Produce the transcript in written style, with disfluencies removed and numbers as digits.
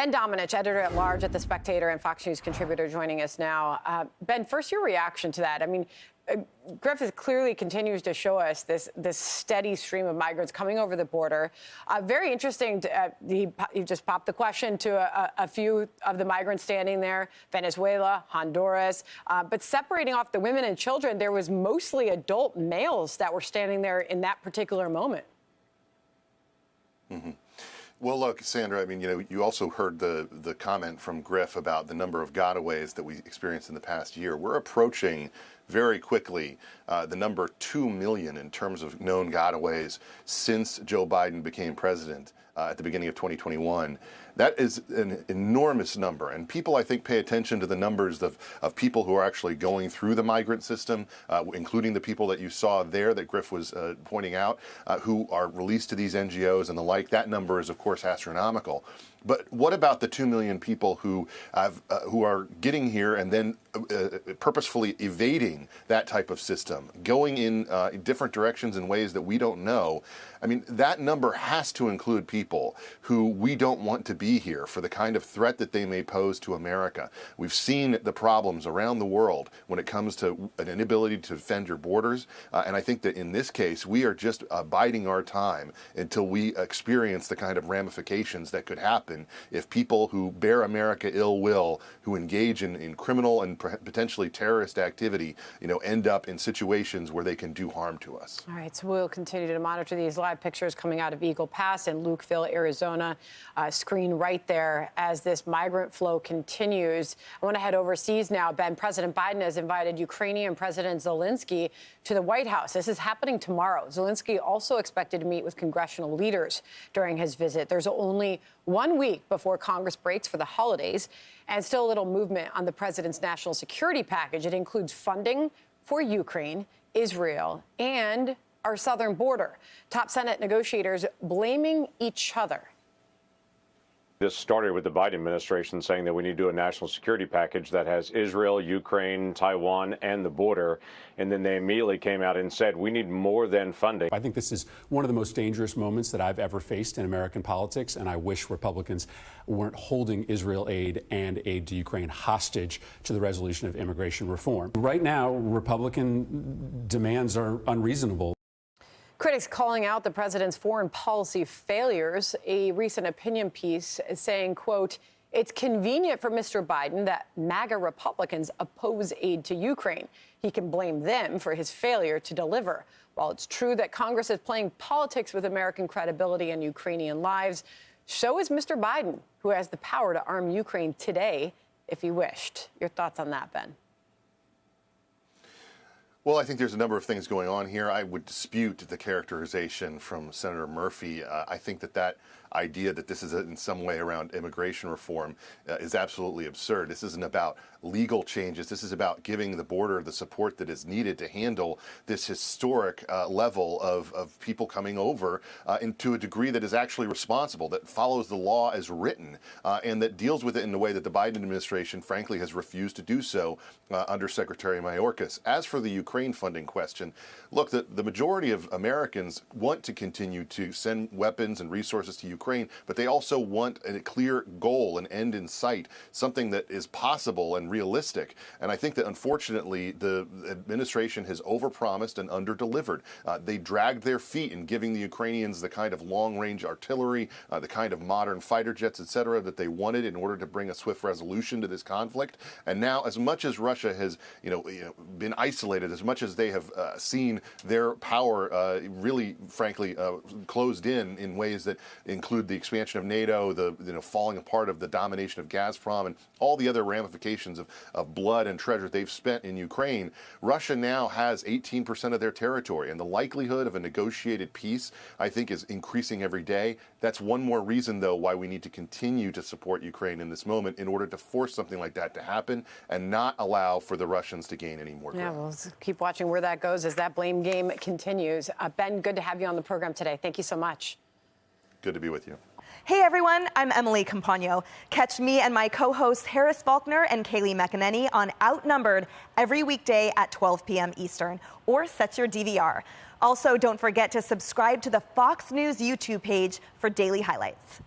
Ben Domenech, editor-at-large at The Spectator and Fox News contributor, joining us now. Ben, first, your reaction to that. I mean, Griffith clearly continues to show us this steady stream of migrants coming over the border. Very interesting. He just popped the question to a few of the migrants standing there, Venezuela, Honduras. But separating off the women and children, there was mostly adult males that were standing there in that particular moment. Mm-hmm. Well, look, Sandra, I mean, you also heard the comment from Griff about the number of gotaways that we experienced in the past year. We're approaching very quickly the number 2 million in terms of known gotaways since Joe Biden became president at the beginning of 2021. That is an enormous number. And people, I think, pay attention to the numbers of people who are actually going through the migrant system, including the people that you saw there that Griff was pointing out, who are released to these NGOs and the like. That number is, of course, astronomical. But what about the 2 million people who are getting here and then purposefully evading that type of system, going in different directions in ways that we don't know? I mean, that number has to include people who we don't want to be here for the kind of threat that they may pose to America. We've seen the problems around the world when it comes to an inability to defend your borders. And I think that in this case, we are just biding our time until we experience the kind of ramifications that could happen if people who bear America ill will, who engage in criminal and potentially terrorist activity, end up in situations where they can do harm to us. All right, so we'll continue to monitor these live pictures coming out of Eagle Pass in Lukeville, Arizona. Screen right there as this migrant flow continues. I want to head overseas now. Ben, President Biden has invited Ukrainian President Zelensky to the White House. This is happening tomorrow. Zelensky also expected to meet with congressional leaders during his visit. There's only 1 week before Congress breaks for the holidays, and still a little movement on the president's national security package. It includes funding for Ukraine, Israel, and our southern border. Top Senate negotiators blaming each other. This started with the Biden administration saying that we need to do a national security package that has Israel, Ukraine, Taiwan, and the border. And then they immediately came out and said, we need more than funding. I think this is one of the most dangerous moments that I've ever faced in American politics, and I wish Republicans weren't holding Israel aid and aid to Ukraine hostage to the resolution of immigration reform. Right now, Republican demands are unreasonable. Critics calling out the president's foreign policy failures. A recent opinion piece saying, quote, it's convenient for Mr. Biden that MAGA Republicans oppose aid to Ukraine. He can blame them for his failure to deliver. While it's true that Congress is playing politics with American credibility and Ukrainian lives, so is Mr. Biden, who has the power to arm Ukraine today if he wished. Your thoughts on that, Ben? Well, I think there's a number of things going on here. I would dispute the characterization from Senator Murphy. I think that idea that this is in some way around immigration reform is absolutely absurd. This isn't about legal changes. This is about giving the border the support that is needed to handle this historic level of people coming over and to a degree that is actually responsible, that follows the law as written, and that deals with it in a way that the Biden administration, frankly, has refused to do so under Secretary Mayorkas. As for the Ukraine funding question, look, the majority of Americans want to continue to send weapons and resources to Ukraine, but they also want a clear goal, an end in sight, something that is possible and realistic. And I think that, unfortunately, the administration has overpromised and underdelivered. They dragged their feet in giving the Ukrainians the kind of long-range artillery, the kind of modern fighter jets, et cetera, that they wanted in order to bring a swift resolution to this conflict. And now, as much as Russia has, been isolated, as much as they have seen their power really, frankly, closed in ways that include the expansion of NATO, the falling apart of the domination of Gazprom, and all the other ramifications of blood and treasure they've spent in Ukraine, Russia now has 18% of their territory. And the likelihood of a negotiated peace, I think, is increasing every day. That's one more reason, though, why we need to continue to support Ukraine in this moment in order to force something like that to happen and not allow for the Russians to gain any more ground. Yeah, we'll keep watching where that goes as that blame game continues. Ben, good to have you on the program today. Thank you so much. Good to be with you. Hey everyone, I'm Emily Campagno. Catch me and my co-hosts Harris Faulkner and Kaylee McEnany on Outnumbered every weekday at 12 p.m. Eastern, or set your DVR. Also, don't forget to subscribe to the Fox News YouTube page for daily highlights.